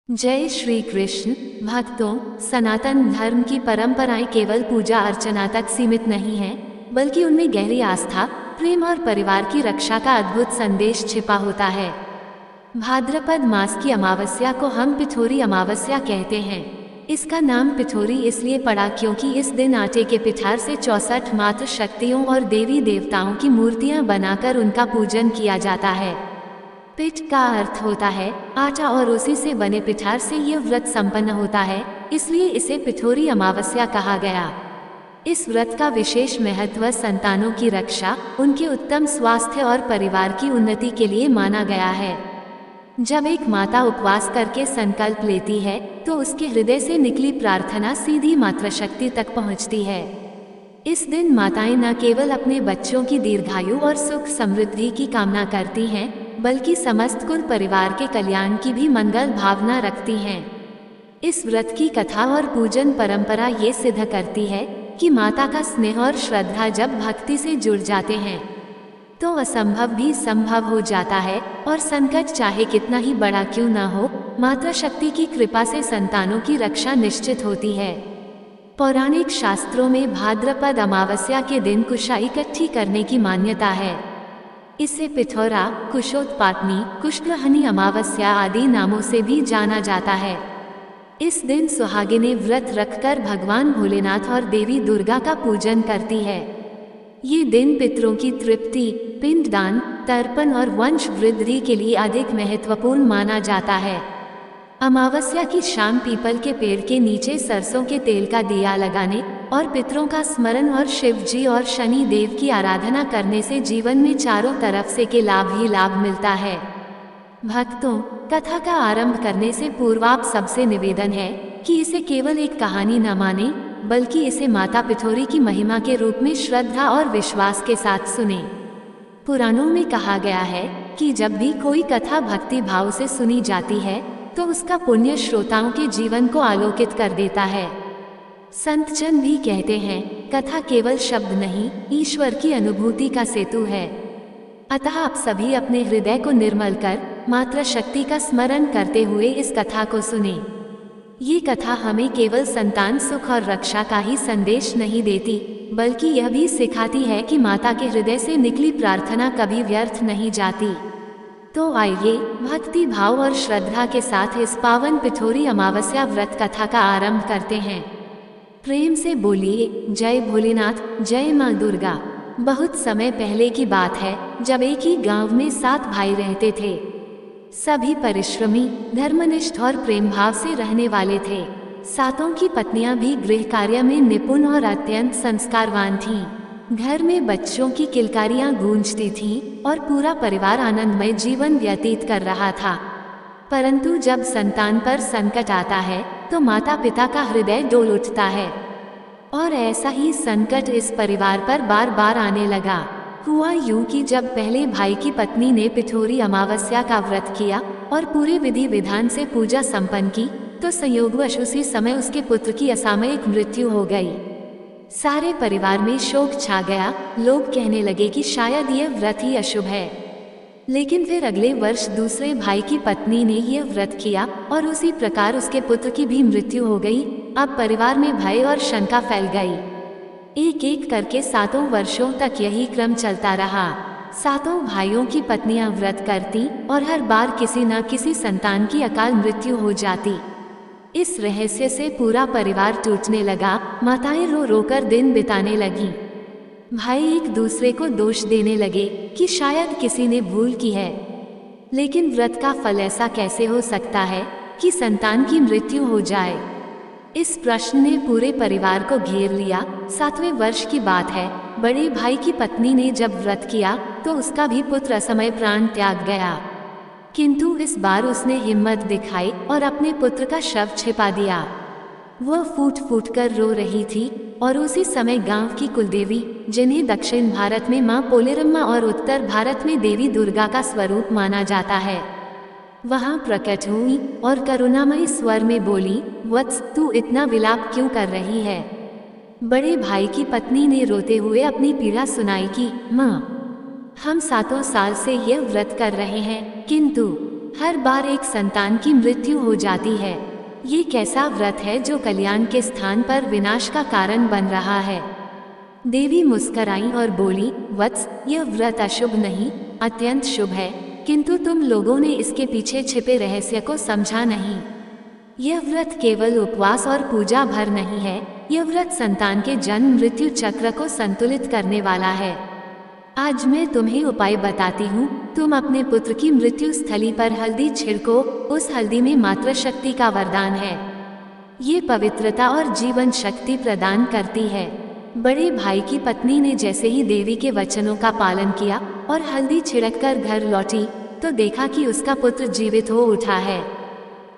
जय श्री कृष्ण। भक्तों, सनातन धर्म की परंपराएं केवल पूजा अर्चना तक सीमित नहीं हैं, बल्कि उनमें गहरी आस्था, प्रेम और परिवार की रक्षा का अद्भुत संदेश छिपा होता है। भाद्रपद मास की अमावस्या को हम पिठोरी अमावस्या कहते हैं। इसका नाम पिठोरी इसलिए पड़ा क्योंकि इस दिन आटे के पिठार से 64 मातृ शक्तियों और देवी देवताओं की मूर्तियां बनाकर उनका पूजन किया जाता है। पिठ का अर्थ होता है आटा और उसी से बने पिठार से यह व्रत संपन्न होता है, इसलिए इसे पिठोरी अमावस्या कहा गया। इस व्रत का विशेष महत्व संतानों की रक्षा, उनके उत्तम स्वास्थ्य और परिवार की उन्नति के लिए माना गया है। जब एक माता उपवास करके संकल्प लेती है तो उसके हृदय से निकली प्रार्थना सीधी मातृशक्ति तक पहुंचती है। इस दिन माताएं न केवल अपने बच्चों की दीर्घायु और सुख समृद्धि की कामना करती हैं, बल्कि समस्त कुल परिवार के कल्याण की भी मंगल भावना रखती हैं। इस व्रत की कथा और पूजन परंपरा ये सिद्ध करती है कि माता का स्नेह और श्रद्धा जब भक्ति से जुड़ जाते हैं तो असंभव भी संभव हो जाता है, और संकट चाहे कितना ही बड़ा क्यों न हो, माता शक्ति की कृपा से संतानों की रक्षा निश्चित होती है। पौराणिक शास्त्रों में भाद्रपद अमावस्या के दिन कुशा इकट्ठी करने की मान्यता है। इसे पिठौरा, कुशोत्पाटनी, कुशग्रहणी अमावस्या आदि नामों से भी जाना जाता है। इस दिन सुहागिनें व्रत रखकर भगवान भोलेनाथ और देवी दुर्गा का पूजन करती है। ये दिन पितरों की तृप्ति, पिंडदान, तर्पण और वंश वृद्धि के लिए अधिक महत्वपूर्ण माना जाता है। अमावस्या की शाम पीपल के पेड़ के नीचे सरसों के तेल का दिया लगाने और पितरों का स्मरण और शिव जी और शनि देव की आराधना करने से जीवन में चारों तरफ से के लाभ ही लाभ मिलता है। भक्तों, कथा का आरंभ करने से पूर्व आप सबसे निवेदन है कि इसे केवल एक कहानी न माने, बल्कि इसे माता पिठोरी की महिमा के रूप में श्रद्धा और विश्वास के साथ सुने। पुराणों में कहा गया है कि जब भी कोई कथा भक्ति भाव से सुनी जाती है तो उसका पुण्य श्रोताओं के जीवन को आलोकित कर देता है। संत जन भी कहते हैं, कथा केवल शब्द नहीं, ईश्वर की अनुभूति का सेतु है। अतः आप सभी अपने हृदय को निर्मल कर मातृ शक्ति का स्मरण करते हुए इस कथा को सुने। ये कथा हमें केवल संतान सुख और रक्षा का ही संदेश नहीं देती, बल्कि यह भी सिखाती है कि माता के हृदय से निकली प्रार्थना कभी व्यर्थ नहीं जाती। तो आइए भक्ति भाव और श्रद्धा के साथ इस पावन पिठोरी अमावस्या व्रत कथा का आरंभ करते हैं। प्रेम से बोलिए जय भोलेनाथ, जय माँ दुर्गा। बहुत समय पहले की बात है, जब एक ही गांव में 7 भाई रहते थे। सभी परिश्रमी, धर्मनिष्ठ और प्रेम भाव से रहने वाले थे। सातों की पत्नियां भी गृह कार्य में निपुण और अत्यंत संस्कारवान थीं। घर में बच्चों की किलकारियां गूंजती थीं और पूरा परिवार आनंदमय जीवन व्यतीत कर रहा था। परंतु जब संतान पर संकट आता है तो माता पिता का हृदय डोल उठता है, और ऐसा ही संकट इस परिवार पर बार बार आने लगा। हुआ यूं कि जब पहले भाई की पत्नी ने पिठोरी अमावस्या का व्रत किया और पूरे विधि विधान से पूजा संपन्न की, तो संयोगवश उसी समय उसके पुत्र की असामयिक मृत्यु हो गई। सारे परिवार में शोक छा गया। लोग कहने लगे कि शायद यह व्रत ही अशुभ है। लेकिन फिर अगले वर्ष दूसरे भाई की पत्नी ने यह व्रत किया और उसी प्रकार उसके पुत्र की भी मृत्यु हो गई। अब परिवार में भय और शंका फैल गई। एक एक करके 7 वर्षों तक यही क्रम चलता रहा। 7 भाइयों की पत्नियां व्रत करती और हर बार किसी न किसी संतान की अकाल मृत्यु हो जाती। इस रहस्य से पूरा परिवार टूटने लगा। माताएं रो रो कर दिन बिताने लगीं। भाई एक दूसरे को दोष देने लगे कि शायद किसी ने भूल की है। लेकिन व्रत का फल ऐसा कैसे हो सकता है कि संतान की मृत्यु हो जाए? इस प्रश्न ने पूरे परिवार को घेर लिया। 7वें वर्ष की बात है। बड़े भाई की पत्नी ने जब व्रत किया तो उसका भी पुत्र असमय प्राण त्याग गया। किंतु इस बार उसने हिम्मत दिखाई और अपने पुत्र का शव छिपा दिया। वह फूट फूट कर रो रही थी, और उसी समय गांव की कुलदेवी, जिन्हें दक्षिण भारत में मां पोलेरम्मा और उत्तर भारत में देवी दुर्गा का स्वरूप माना जाता है, वहां प्रकट हुई और करुणामयी स्वर में बोली, वत्स, तू इतना विलाप क्यों कर रही है? बड़े भाई की पत्नी ने रोते हुए अपनी पीड़ा सुनाई कि मां, हम 7 साल से यह व्रत कर रहे हैं, किंतु हर बार एक संतान की मृत्यु हो जाती है। ये कैसा व्रत है जो कल्याण के स्थान पर विनाश का कारण बन रहा है। देवी मुस्कराई और बोली, वत्स, यह व्रत अशुभ नहीं, अत्यंत शुभ है, किंतु तुम लोगों ने इसके पीछे छिपे रहस्य को समझा नहीं। यह व्रत केवल उपवास और पूजा भर नहीं है, यह व्रत संतान के जन्म मृत्यु चक्र को संतुलित करने वाला है। आज मैं तुम्हें उपाय बताती हूँ। तुम अपने पुत्र की मृत्यु स्थली पर हल्दी छिड़को, उस हल्दी में मातृ शक्ति का वरदान है। ये पवित्रता और जीवन शक्ति प्रदान करती है। बड़े भाई की पत्नी ने जैसे ही देवी के वचनों का पालन किया और हल्दी छिड़ककर घर लौटी तो देखा कि उसका पुत्र जीवित हो उठा है।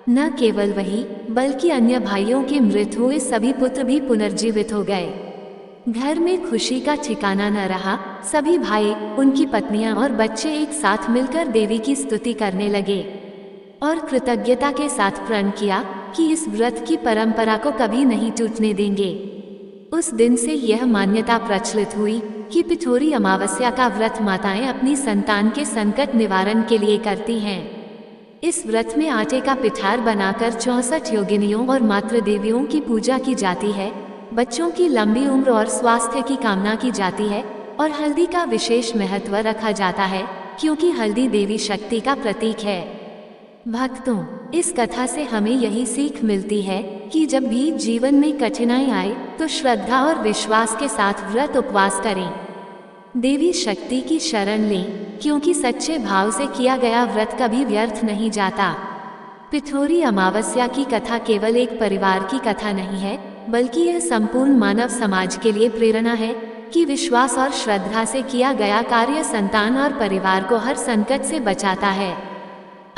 न केवल वही, बल्कि अन्य भाइयों के मृत हुए सभी पुत्र भी पुनर्जीवित हो गए। घर में खुशी का ठिकाना न रहा। सभी भाई, उनकी पत्नियां और बच्चे एक साथ मिलकर देवी की स्तुति करने लगे और कृतज्ञता के साथ प्रण किया कि इस व्रत की परंपरा को कभी नहीं टूटने देंगे। उस दिन से यह मान्यता प्रचलित हुई कि पिठोरी अमावस्या का व्रत माताएं अपनी संतान के संकट निवारण के लिए करती हैं। इस व्रत में आटे का पिठार बनाकर 64 योगिनियों और मातृ देवियों की पूजा की जाती है। बच्चों की लंबी उम्र और स्वास्थ्य की कामना की जाती है और हल्दी का विशेष महत्व रखा जाता है क्योंकि हल्दी देवी शक्ति का प्रतीक है। भक्तों, इस कथा से हमें यही सीख मिलती है कि जब भी जीवन में कठिनाई आए तो श्रद्धा और विश्वास के साथ व्रत उपवास करें। देवी शक्ति की शरण लें क्योंकि सच्चे भाव से किया गया व्रत कभी व्यर्थ नहीं जाता। पिठोरी अमावस्या की कथा केवल एक परिवार की कथा नहीं है, बल्कि यह संपूर्ण मानव समाज के लिए प्रेरणा है कि विश्वास और श्रद्धा से किया गया कार्य संतान और परिवार को हर संकट से बचाता है।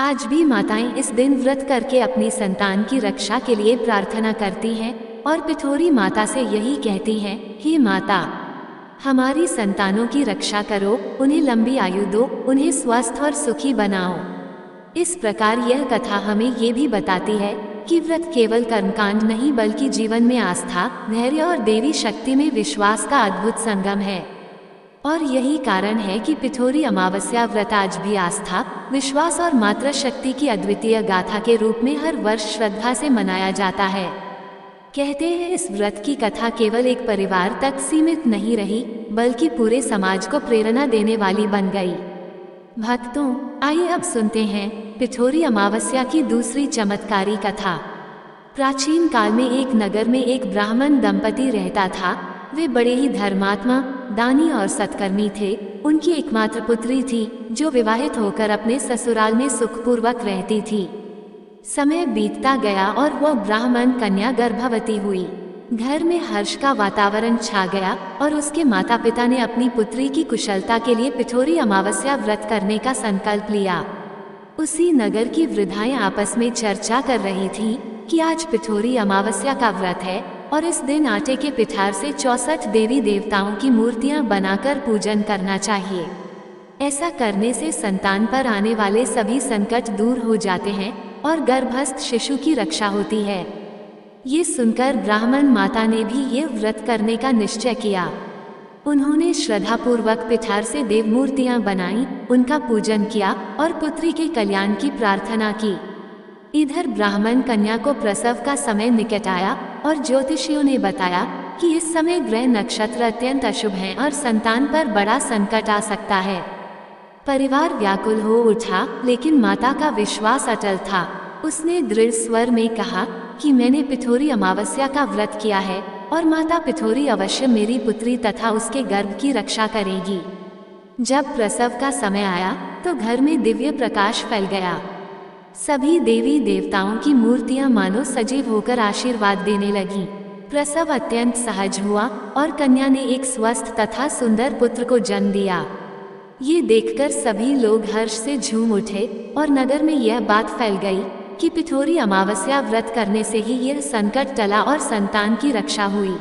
आज भी माताएं इस दिन व्रत करके अपनी संतान की रक्षा के लिए प्रार्थना करती हैं और पिठोरी माता से यही कहती हैं, हे माता, हमारी संतानों की रक्षा करो, उन्हें लंबी आयु दो, उन्हें स्वस्थ और सुखी बनाओ। इस प्रकार यह कथा हमें ये भी बताती है कि व्रत केवल कर्मकांड नहीं बल्कि जीवन में आस्था, धैर्य और देवी शक्ति में विश्वास का अद्भुत संगम है। और यही कारण है कि पिठोरी अमावस्या व्रत आज भी आस्था, विश्वास और मातृ शक्ति की अद्वितीय गाथा के रूप में हर वर्ष श्रद्धा से मनाया जाता है। कहते हैं इस व्रत की कथा केवल एक परिवार तक सीमित नहीं रही, बल्कि पूरे समाज को प्रेरणा देने वाली बन गई। भक्तों, आइए अब सुनते हैं पिठोरी अमावस्या की दूसरी चमत्कारी कथा। प्राचीन काल में एक नगर में एक ब्राह्मण दंपति रहता था। वे बड़े ही धर्मात्मा, दानी और सत्कर्मी थे। उनकी एकमात्र पुत्री थी जो विवाहित होकर अपने ससुराल में सुखपूर्वक रहती थी। समय बीतता गया और वह ब्राह्मण कन्या गर्भवती हुई। घर में हर्ष का वातावरण छा गया और उसके माता पिता ने अपनी पुत्री की कुशलता के लिए पिठोरी अमावस्या व्रत करने का संकल्प लिया। उसी नगर की वृद्धाएं आपस में चर्चा कर रही थीं कि आज पिठोरी अमावस्या का व्रत है और इस दिन आटे के पिठार से 64 देवी देवताओं की मूर्तियां बनाकर पूजन करना चाहिए। ऐसा करने से संतान पर आने वाले सभी संकट दूर हो जाते हैं और गर्भस्थ शिशु की रक्षा होती है। ये सुनकर ब्राह्मण माता ने भी ये व्रत करने का निश्चय किया। उन्होंने श्रद्धापूर्वक पिठार से देव मूर्तियां बनाई, उनका पूजन किया और पुत्री के कल्याण की प्रार्थना की। इधर ब्राह्मण कन्या को प्रसव का समय निकट आया और ज्योतिषियों ने बताया कि इस समय ग्रह नक्षत्र अत्यंत अशुभ हैं और संतान पर बड़ा संकट आ सकता है। परिवार व्याकुल हो उठा, लेकिन माता का विश्वास अटल था। उसने दृढ़ स्वर में कहा कि मैंने पिठोरी अमावस्या का व्रत किया है और माता पिठोरी अवश्य मेरी पुत्री तथा उसके गर्भ की रक्षा करेगी। जब प्रसव का समय आया तो घर में दिव्य प्रकाश फैल गया। सभी देवी देवताओं की मूर्तियां मानो सजीव होकर आशीर्वाद देने लगीं। प्रसव अत्यंत सहज हुआ और कन्या ने एक स्वस्थ तथा सुंदर पुत्र को जन्म दिया। ये देखकर सभी लोग हर्ष से झूम उठे और नगर में यह बात फैल गई कि पिठोरी अमावस्या व्रत करने से ही यह संकट टला और संतान की रक्षा हुई।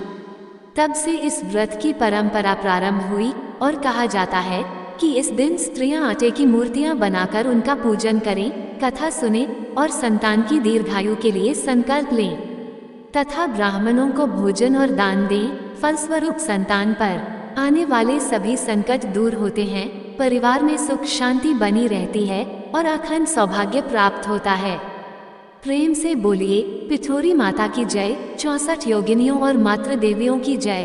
तब से इस व्रत की परंपरा प्रारंभ हुई और कहा जाता है कि इस दिन स्त्रियां आटे की मूर्तियां बनाकर उनका पूजन करें, कथा सुने और संतान की दीर्घायु के लिए संकल्प लें तथा ब्राह्मणों को भोजन और दान दें। फलस्वरूप संतान पर आने वाले सभी संकट दूर होते हैं, परिवार में सुख शांति बनी रहती है और अखंड सौभाग्य प्राप्त होता है। प्रेम से बोलिए पिथौरी माता की जय, 64 योगिनियों और मातृ देवियों की जय।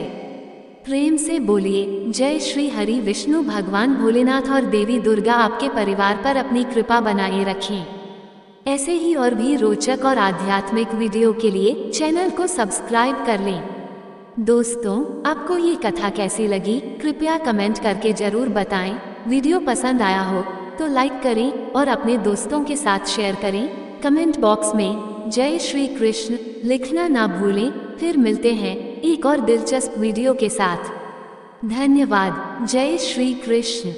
प्रेम से बोलिए जय श्री हरि विष्णु भगवान भोलेनाथ और देवी दुर्गा आपके परिवार पर अपनी कृपा बनाए रखें। ऐसे ही और भी रोचक और आध्यात्मिक वीडियो के लिए चैनल को सब्सक्राइब कर लें। दोस्तों, आपको ये कथा कैसी लगी कृपया कमेंट करके जरूर बताएं। वीडियो पसंद आया हो तो लाइक करें और अपने दोस्तों के साथ शेयर करें। कमेंट बॉक्स में जय श्री कृष्ण लिखना ना भूलें। फिर मिलते हैं एक और दिलचस्प वीडियो के साथ। धन्यवाद। जय श्री कृष्ण।